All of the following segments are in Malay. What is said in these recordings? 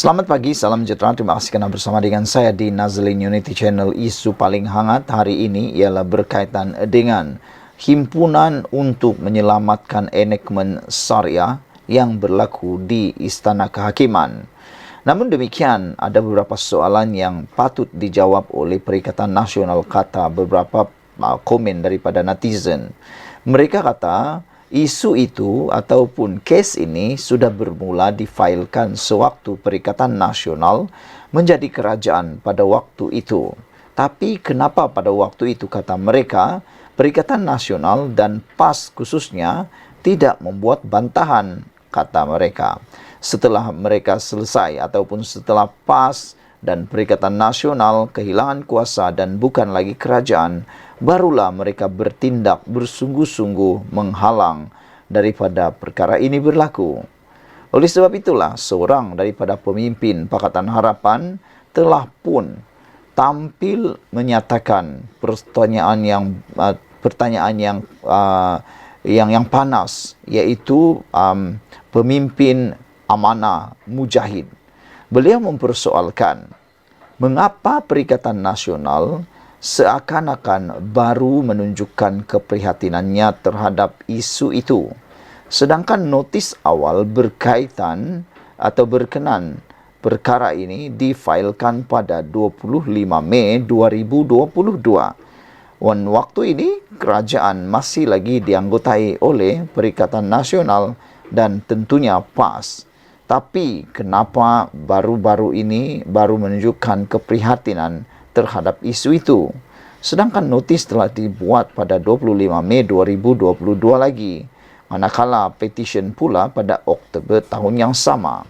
Selamat pagi, salam sejahtera. Terima kasih kerana bersama dengan saya di Nazlin Unity Channel. Isu paling hangat hari ini ialah berkaitan dengan himpunan untuk menyelamatkan enakmen syariah yang berlaku di Istana Kehakiman. Namun demikian, ada beberapa soalan yang patut dijawab oleh Perikatan Nasional, kata beberapa komen daripada netizen. Mereka kata, isu itu ataupun kes ini sudah bermula difailkan sewaktu Perikatan Nasional menjadi kerajaan pada waktu itu. Tapi kenapa pada waktu itu, kata mereka, Perikatan Nasional dan PAS khususnya tidak membuat bantahan, kata mereka. Setelah mereka selesai ataupun setelah PAS dan Perikatan Nasional kehilangan kuasa dan bukan lagi kerajaan, barulah mereka bertindak bersungguh-sungguh menghalang daripada perkara ini berlaku. Oleh sebab itulah, seorang daripada pemimpin Pakatan Harapan telah pun tampil menyatakan pertanyaan yang panas, iaitu pemimpin amanah Mujahid. Beliau mempersoalkan mengapa Perikatan Nasional seakan-akan baru menunjukkan keprihatinannya terhadap isu itu, sedangkan notis awal berkaitan atau berkenan perkara ini difailkan pada 25 Mei 2022. Dan waktu ini kerajaan masih lagi dianggotai oleh Perikatan Nasional dan tentunya PAS. Tapi kenapa baru-baru ini baru menunjukkan keprihatinan terhadap isu itu, sedangkan notis telah dibuat pada 25 Mei 2022 lagi, manakala petition pula pada Oktober tahun yang sama.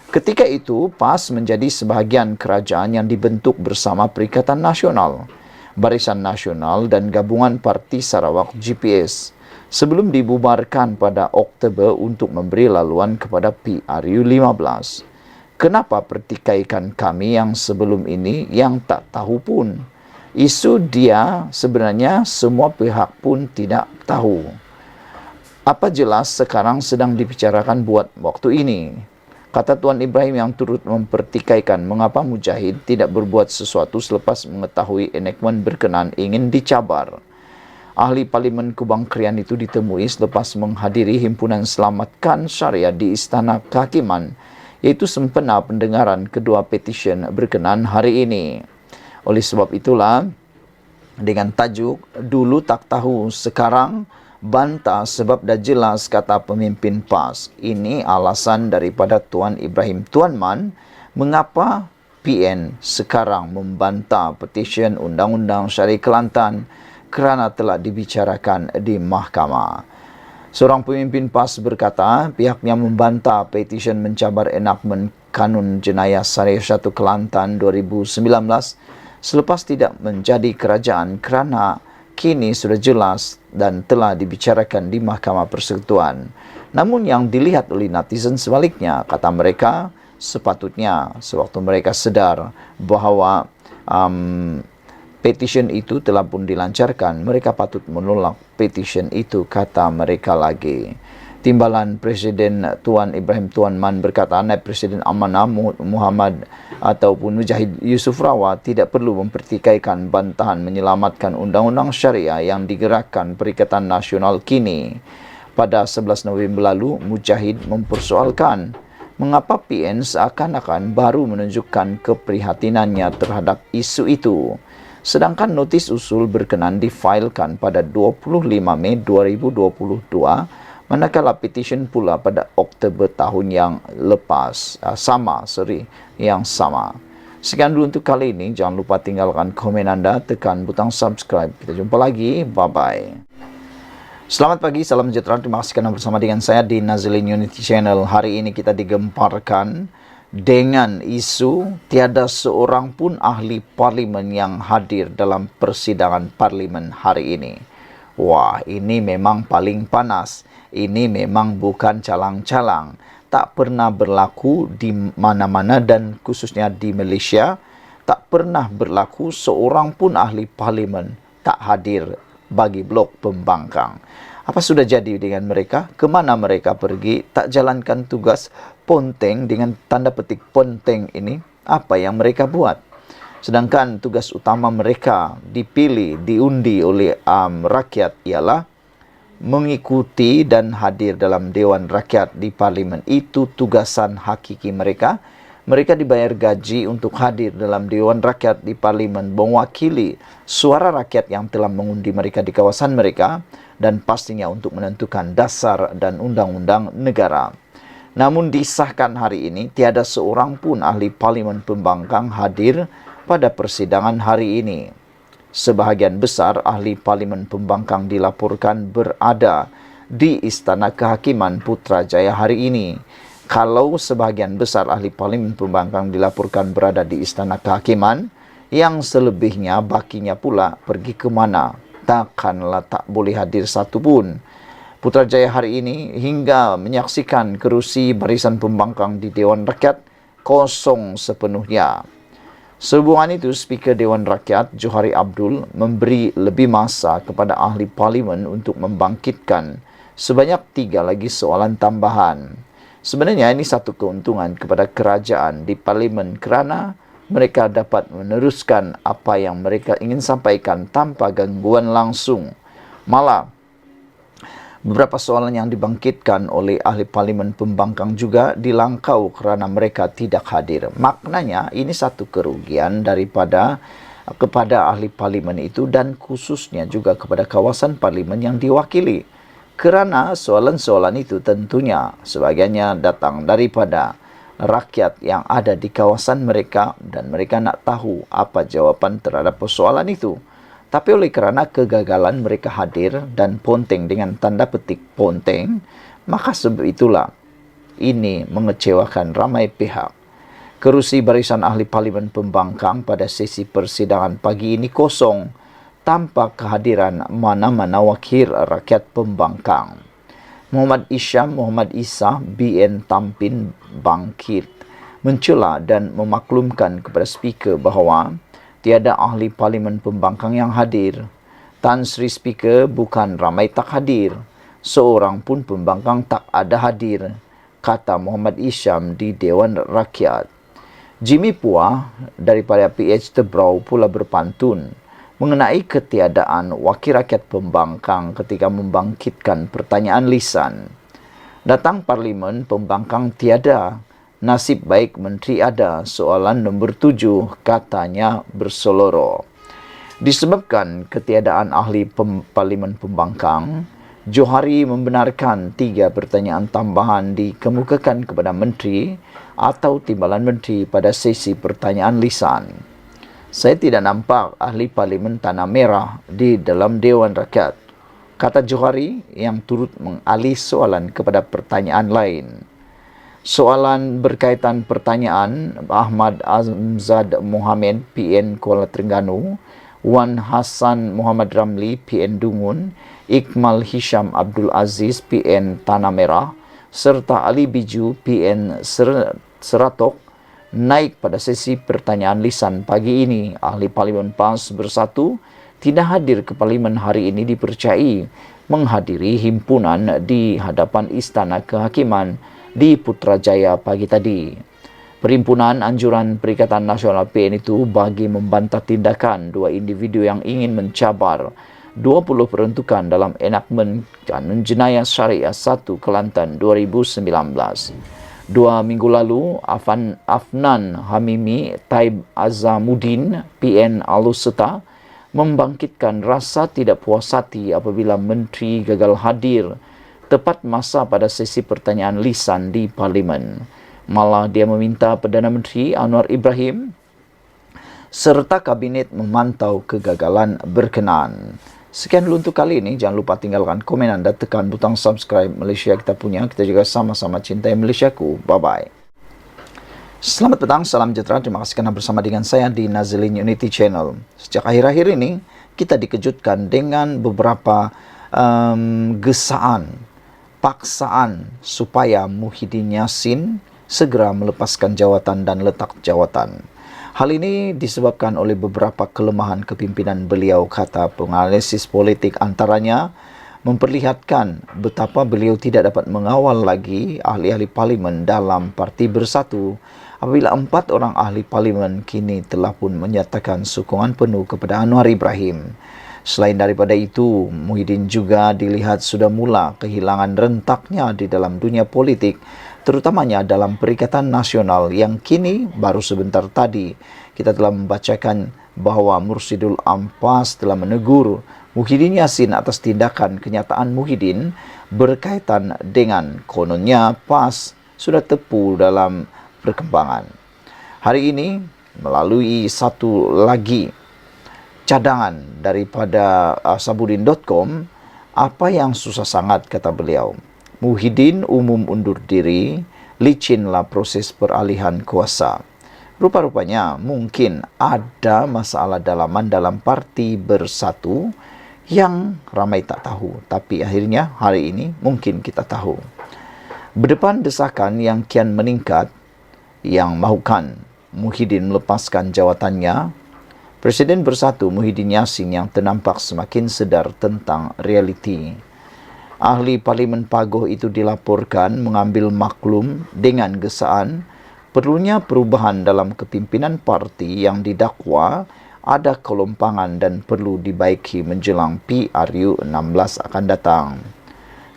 Ketika itu, PAS menjadi sebahagian kerajaan yang dibentuk bersama Perikatan Nasional, Barisan Nasional dan Gabungan Parti Sarawak GPS, sebelum dibubarkan pada Oktober untuk memberi laluan kepada PRU 15. Kenapa pertikaikan kami yang sebelum ini yang tak tahu pun? Isu dia sebenarnya semua pihak pun tidak tahu. Apa jelas sekarang sedang dibicarakan buat waktu ini? Kata Tuan Ibrahim yang turut mempertikaikan mengapa Mujahid tidak berbuat sesuatu selepas mengetahui enakmen berkenan ingin dicabar. Ahli Parlimen Kubang Krian itu ditemui selepas menghadiri himpunan Selamatkan Syariah di Istana Kehakiman, iaitu sempena pendengaran kedua petisyen berkenan hari ini. Oleh sebab itulah, dengan tajuk "Dulu Tak Tahu, Sekarang Bantah Sebab Dah Jelas," kata pemimpin PAS, ini alasan daripada Tuan Ibrahim Tuan Man mengapa PN sekarang membantah petisyen Undang-Undang Syariah Kelantan kerana telah dibicarakan di mahkamah. Seorang pemimpin PAS berkata pihaknya membantah petisyen mencabar enakmen Kanun Jenayah Syariah 1 Kelantan 2019 selepas tidak menjadi kerajaan kerana kini sudah jelas dan telah dibicarakan di Mahkamah Persekutuan. Namun yang dilihat oleh netizen sebaliknya, kata mereka, sepatutnya sewaktu mereka sedar bahawa petisyen itu telah pun dilancarkan, mereka patut menolak petisyen itu, kata mereka lagi. Timbalan Presiden Tuan Ibrahim Tuan Man berkata, Naib Presiden Amanah Muhammad ataupun Mujahid Yusuf Rawat tidak perlu mempertikaikan bantahan menyelamatkan Undang-Undang Syariah yang digerakkan Perikatan Nasional kini. Pada 11 November lalu, Mujahid mempersoalkan mengapa PN seakan-akan baru menunjukkan keprihatinannya terhadap isu itu, sedangkan notis usul berkenan difailkan pada 25 Mei 2022, manakala petition pula pada Oktober tahun yang sama. Sekian dulu untuk kali ini. Jangan lupa tinggalkan komen anda, tekan butang subscribe. Kita jumpa lagi. Bye-bye. Selamat pagi, salam sejahtera. Terima kasih kerana bersama dengan saya di Nazlin Unity Channel. Hari ini kita digemparkan dengan isu tiada seorang pun ahli parlimen yang hadir dalam persidangan parlimen hari ini. Wah, ini memang paling panas. Ini memang bukan calang-calang. Tak pernah berlaku di mana-mana dan khususnya di Malaysia. Tak pernah berlaku seorang pun ahli parlimen tak hadir bagi blok pembangkang. Apa sudah jadi dengan mereka? Kemana mereka pergi? Tak jalankan tugas ponteng dengan tanda petik ponteng ini. Apa yang mereka buat? Sedangkan tugas utama mereka dipilih, diundi oleh rakyat ialah mengikuti dan hadir dalam Dewan Rakyat di Parlimen. Itu tugasan hakiki mereka. Mereka dibayar gaji untuk hadir dalam Dewan Rakyat di Parlimen, mewakili suara rakyat yang telah mengundi mereka di kawasan mereka, dan pastinya untuk menentukan dasar dan undang-undang negara. Namun disahkan hari ini, tiada seorang pun ahli Parlimen Pembangkang hadir pada persidangan hari ini. Sebahagian besar ahli Parlimen Pembangkang dilaporkan berada di Istana Kehakiman Putrajaya hari ini. Kalau sebahagian besar ahli Parlimen Pembangkang dilaporkan berada di Istana Kehakiman, yang selebihnya bakinya pula pergi ke mana? Takkanlah tak boleh hadir satu pun. Putrajaya hari ini hingga menyaksikan kerusi barisan pembangkang di Dewan Rakyat kosong sepenuhnya. Sehubungan itu, Speaker Dewan Rakyat Johari Abdul memberi lebih masa kepada ahli parlimen untuk membangkitkan sebanyak 3 lagi soalan tambahan. Sebenarnya ini satu keuntungan kepada kerajaan di parlimen kerana mereka dapat meneruskan apa yang mereka ingin sampaikan tanpa gangguan langsung. Malah, beberapa soalan yang dibangkitkan oleh ahli parlimen pembangkang juga dilangkau kerana mereka tidak hadir. Maknanya ini satu kerugian kepada ahli parlimen itu dan khususnya juga kepada kawasan parlimen yang diwakili. Kerana soalan-soalan itu tentunya sebagiannya datang daripada rakyat yang ada di kawasan mereka dan mereka nak tahu apa jawapan terhadap persoalan itu. Tapi oleh kerana kegagalan mereka hadir dan ponteng dengan tanda petik ponteng, maka sebab itulah ini mengecewakan ramai pihak. Kerusi barisan ahli parlimen pembangkang pada sesi persidangan pagi ini kosong tanpa kehadiran mana-mana wakil rakyat pembangkang. Muhammad Isyam Muhammad Isa BN Tampin bangkit mencela dan memaklumkan kepada speaker bahawa tiada ahli parlimen pembangkang yang hadir. Tan Sri Speaker, bukan ramai tak hadir, seorang pun pembangkang tak ada hadir, kata Muhammad Isyam di Dewan Rakyat. Jimmy Puah daripada PH Tebrau pula berpantun mengenai ketiadaan wakil rakyat pembangkang ketika membangkitkan pertanyaan lisan. Datang parlimen pembangkang tiada, nasib baik menteri ada, soalan nombor 7, katanya berseloroh. Disebabkan ketiadaan ahli parlimen pembangkang, Johari membenarkan 3 pertanyaan tambahan dikemukakan kepada menteri atau timbalan menteri pada sesi pertanyaan lisan. Saya tidak nampak ahli parlimen Tanah Merah di dalam Dewan Rakyat, kata Johari yang turut mengalih soalan kepada pertanyaan lain. Soalan berkaitan pertanyaan Ahmad Azamzad Mohamed PN Kuala Terengganu, Wan Hassan Muhammad Ramli PN Dungun, Iqmal Hisham Abdul Aziz PN Tanah Merah serta Ali Biju PN Seratok naik pada sesi pertanyaan lisan pagi ini. Ahli Parlimen PAS Bersatu tidak hadir ke Parlimen hari ini dipercayai menghadiri himpunan di hadapan Istana Kehakiman di Putrajaya pagi tadi. Perhimpunan Anjuran Perikatan Nasional PN itu bagi membantah tindakan 2 individu yang ingin mencabar 20 peruntukan dalam enakmen Kanun Jenayah Syariah 1 Kelantan 2019. 2 minggu lalu, Afnan Hamimi Taib Azamuddin PN Aluseta membangkitkan rasa tidak puas hati apabila menteri gagal hadir tepat masa pada sesi pertanyaan lisan di Parlimen. Malah dia meminta Perdana Menteri Anwar Ibrahim serta Kabinet memantau kegagalan berkenaan. Sekian dulu untuk kali ini. Jangan lupa tinggalkan komen anda, tekan butang subscribe. Malaysia kita punya, kita juga sama-sama cintai Malaysiaku. Bye-bye. Selamat petang, salam sejahtera. Terima kasih kerana bersama dengan saya di Nazilin Unity Channel. Sejak akhir-akhir ini, kita dikejutkan dengan beberapa gesaan, paksaan supaya Muhyiddin Yassin segera melepaskan jawatan dan letak jawatan. Hal ini disebabkan oleh beberapa kelemahan kepimpinan beliau, kata penganalisis politik, antaranya memperlihatkan betapa beliau tidak dapat mengawal lagi ahli-ahli parlimen dalam Parti Bersatu apabila 4 orang ahli parlimen kini telah pun menyatakan sokongan penuh kepada Anwar Ibrahim. Selain daripada itu, Muhyiddin juga dilihat sudah mula kehilangan rentaknya di dalam dunia politik, terutamanya dalam Perikatan Nasional yang kini baru sebentar tadi kita telah membacakan bahawa Mursyidul Ampas telah menegur Muhyiddin Yassin atas tindakan kenyataan Muhyiddin berkaitan dengan kononnya PAS sudah tepu dalam perkembangan. Hari ini melalui satu lagi cadangan daripada Sabudin.com, apa yang susah sangat kata beliau. Muhyiddin umum undur diri, licinlah proses peralihan kuasa. Rupa-rupanya mungkin ada masalah dalaman dalam Parti Bersatu yang ramai tak tahu. Tapi akhirnya hari ini mungkin kita tahu. Berdepan desakan yang kian meningkat yang mahukan Muhyiddin melepaskan jawatannya, Presiden Bersatu Muhyiddin Yassin yang ternampak semakin sedar tentang realiti. Ahli Parlimen Pagoh itu dilaporkan mengambil maklum dengan gesaan perlunya perubahan dalam kepimpinan parti yang didakwa ada kelompangan dan perlu dibaiki menjelang PRU 16 akan datang.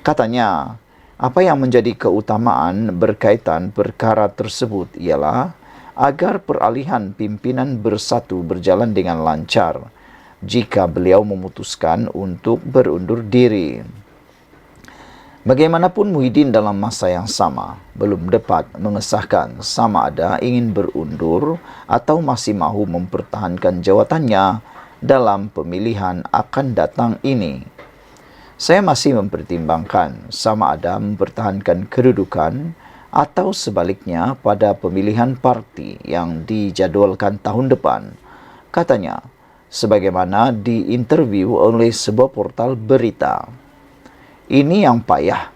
Katanya, apa yang menjadi keutamaan berkaitan perkara tersebut ialah agar peralihan pimpinan Bersatu berjalan dengan lancar jika beliau memutuskan untuk berundur diri. Bagaimanapun Muhyiddin dalam masa yang sama belum dapat mengesahkan sama ada ingin berundur atau masih mahu mempertahankan jawatannya dalam pemilihan akan datang ini. Saya masih mempertimbangkan sama ada mempertahankan kedudukan atau sebaliknya pada pemilihan parti yang dijadualkan tahun depan. Katanya, sebagaimana diinterview oleh sebuah portal berita. Ini yang payah.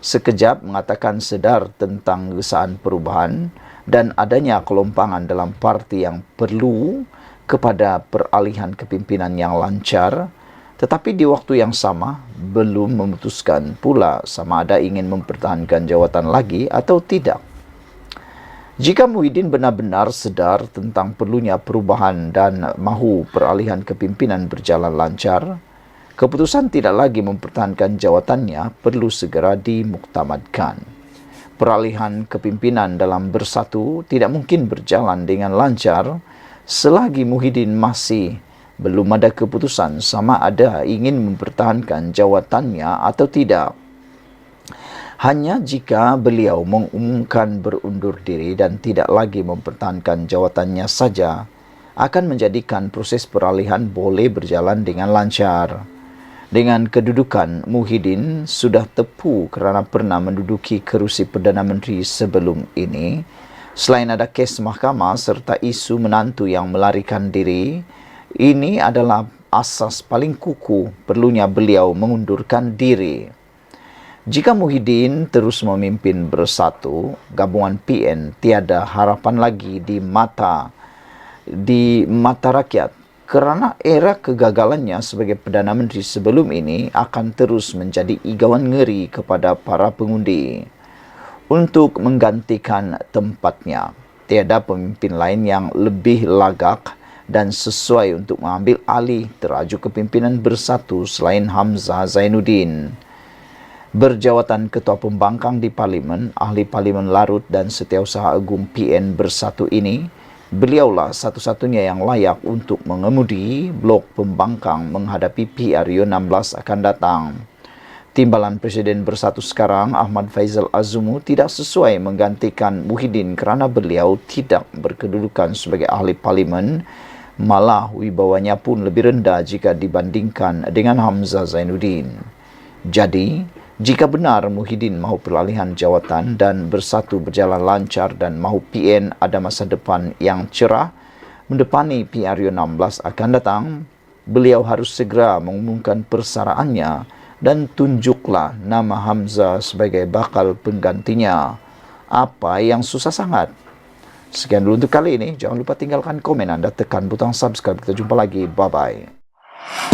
Sekejap mengatakan sedar tentang gesaan perubahan dan adanya kelompangan dalam parti yang perlu kepada peralihan kepimpinan yang lancar, tetapi di waktu yang sama belum memutuskan pula sama ada ingin mempertahankan jawatan lagi atau tidak. Jika Muhyiddin benar-benar sedar tentang perlunya perubahan dan mahu peralihan kepimpinan berjalan lancar, keputusan tidak lagi mempertahankan jawatannya perlu segera dimuktamadkan. Peralihan kepimpinan dalam Bersatu tidak mungkin berjalan dengan lancar selagi Muhyiddin masih belum ada keputusan sama ada ingin mempertahankan jawatannya atau tidak. Hanya jika beliau mengumumkan berundur diri dan tidak lagi mempertahankan jawatannya saja akan menjadikan proses peralihan boleh berjalan dengan lancar. Dengan kedudukan Muhyiddin sudah tepu kerana pernah menduduki kerusi Perdana Menteri sebelum ini, selain ada kes mahkamah serta isu menantu yang melarikan diri, ini adalah asas paling kukuh perlunya beliau mengundurkan diri. Jika Muhyiddin terus memimpin Bersatu, gabungan PN tiada harapan lagi di mata rakyat kerana era kegagalannya sebagai Perdana Menteri sebelum ini akan terus menjadi igauan ngeri kepada para pengundi. Untuk menggantikan tempatnya, tiada pemimpin lain yang lebih lagak dan sesuai untuk mengambil alih teraju kepimpinan Bersatu selain Hamzah Zainuddin. Berjawatan Ketua Pembangkang di Parlimen, Ahli Parlimen Larut dan Setiausaha Agung PN Bersatu ini, beliaulah satu-satunya yang layak untuk mengemudi blok pembangkang menghadapi PRU 16 akan datang. Timbalan Presiden Bersatu sekarang, Ahmad Faizal Azumu, tidak sesuai menggantikan Muhyiddin kerana beliau tidak berkedudukan sebagai ahli parlimen, malah wibawanya pun lebih rendah jika dibandingkan dengan Hamzah Zainuddin. Jadi, jika benar Muhyiddin mahu peralihan jawatan dan Bersatu berjalan lancar dan mahu PN ada masa depan yang cerah mendepani PRU 16 akan datang, beliau harus segera mengumumkan persaraannya dan tunjuklah nama Hamzah sebagai bakal penggantinya. Apa yang susah sangat? Sekian dulu untuk kali ini. Jangan lupa tinggalkan komen anda, tekan butang subscribe. Kita jumpa lagi. Bye-bye.